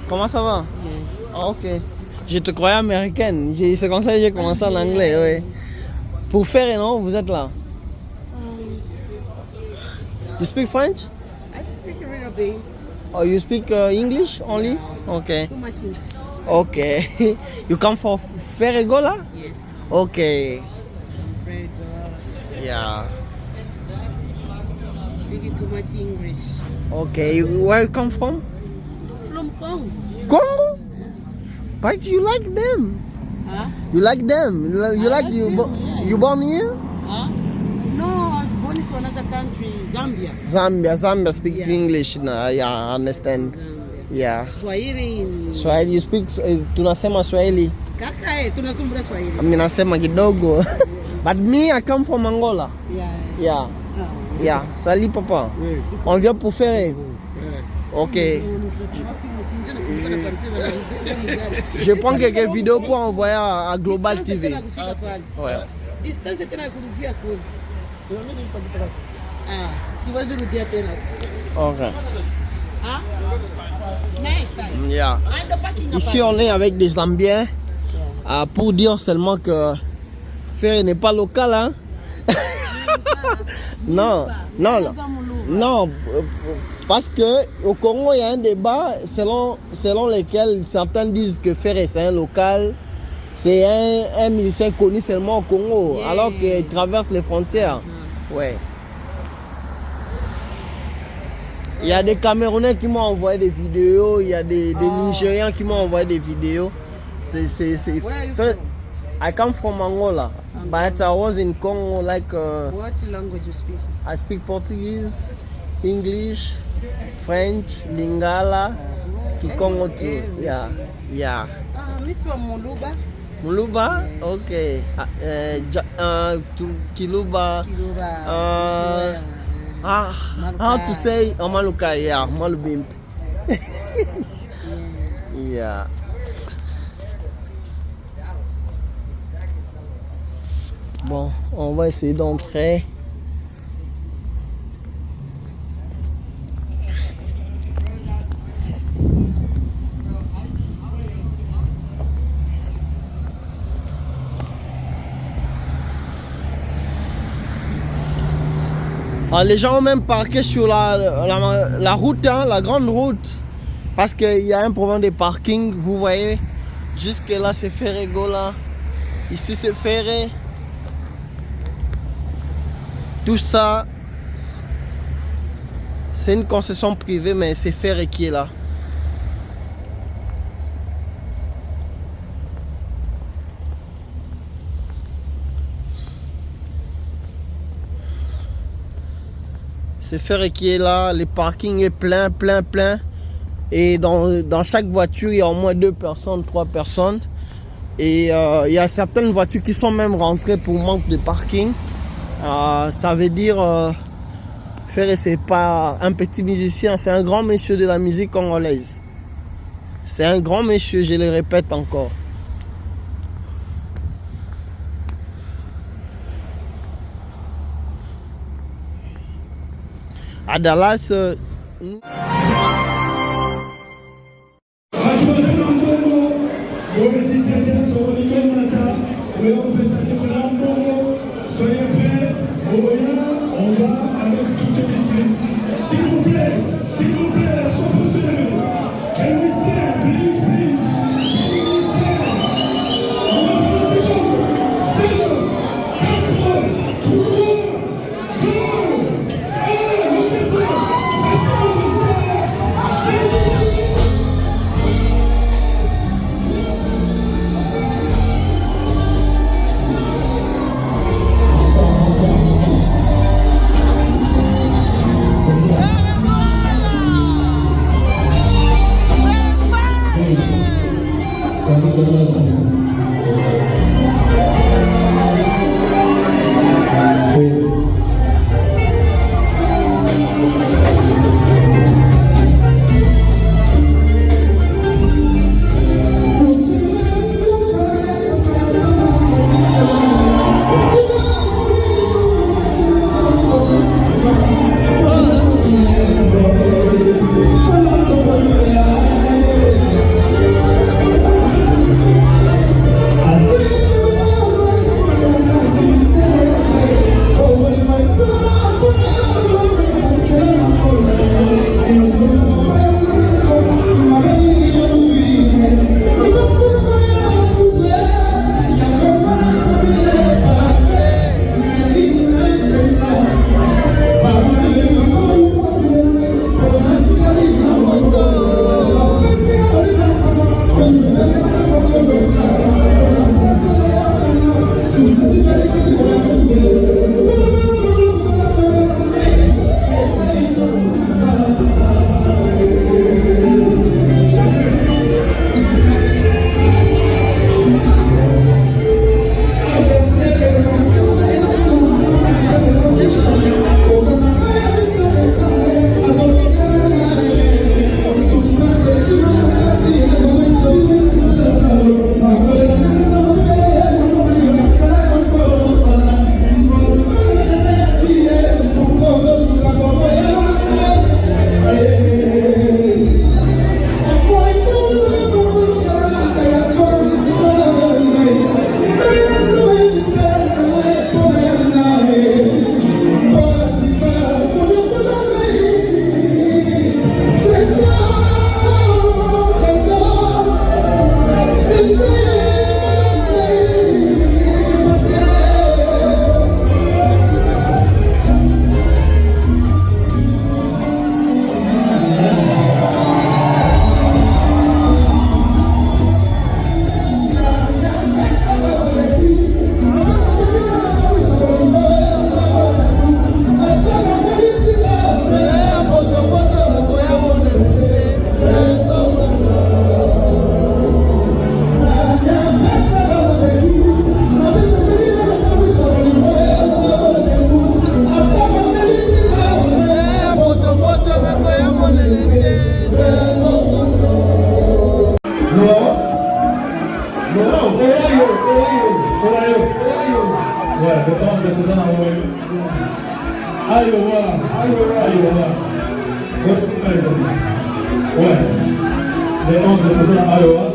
Comment ça va? Bien. Ah, ok. Je te croyais américaine. C'est comme ça que j'ai commencé en anglais, oui. Pour faire, non, vous êtes là. You speak French? I speak a little bit. Or you speak English only? Okay. Too much English. Okay. You come from Ferregola? Yes. Okay. I'm afraid Yeah. speaking too much English. Okay. Where you come from? From Congo. Congo? But you like them. Huh? You like them. You I like like you. them, yeah. You born here? Huh? No, I was born to another country, Zambia. Zambia speak Yeah. English. Nah, yeah, I understand. Zambia. Yeah. Swahili ni... Swahili, you speak, tunasema Swahili. Kaka, tunasumbua Swahili. Mimi nasema kidogo. But me, I come from Angola. Yeah. Yeah. Ah. Yeah. Salut papa. Oui. On vient pour faire. Ouais. Ok. Je prends quelques vidéos pour envoyer à Global TV. Ouais. Distance tena ya kurudia kule. Siwezi rudia tena. Ok. Ah? Next time. Yeah. I'm the parking up. Ici, on est avec des Zambiens. Pour dire seulement que Ferré n'est pas local, hein? Non, non, non. Non, parce que au Congo, il y a un débat selon lequel certains disent que Ferré, c'est un local. C'est un musicien connu seulement au Congo, Yeah. alors qu'il traverse les frontières. Ouais. Il y a des Camerounais qui m'ont envoyé des vidéos, il y a des Nigérians qui m'ont envoyé des vidéos. C'est Where are you from? I come from Angola, but I was in Congo like What language you speak? I speak Portuguese, English, French, Lingala, Kikongo too. Yeah, yeah. Me too, Muluba. Muluba, okay. Kiluba. Kiluba. How to say Amaluka? Yeah, Malubimp. Yeah. Bon, on va essayer d'entrer. Ah, les gens ont même parqué sur la route, hein, la grande route. Parce qu'il y a un problème de parking. Vous voyez, jusque là c'est Ferregola. Ici c'est Ferré. Tout ça, c'est une concession privée, mais c'est Ferré qui est là. C'est Ferré qui est là, le parking est plein. Et dans chaque voiture, il y a au moins 2 personnes, 3 personnes. Et il y a certaines voitures qui sont même rentrées pour manque de parking. Ça veut dire Ferré, c'est pas un petit musicien, c'est un grand monsieur de la musique congolaise. C'est un grand monsieur, je le répète encore. À Dallas, soyez prêts, on va avec toute discipline. S'il vous plaît, est-ce qu'on peut se lever? Can we stand, please? Can we stand? On va faire du jour. 5, 4, 3, 2, 1, l'occasion. Voici votre star, Jésus. Ouais. Les 11 étaient à Iowa.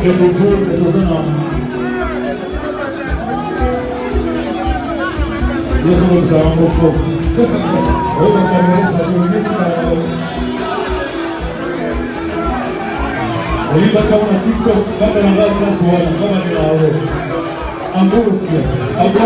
Quelques autres étaient en. Ils sont aussi en homophobe. Oui, donc la caméra, ça va devenir oui, parce qu'on a TikTok, quand on a la classe, on va dire un peu, un peu,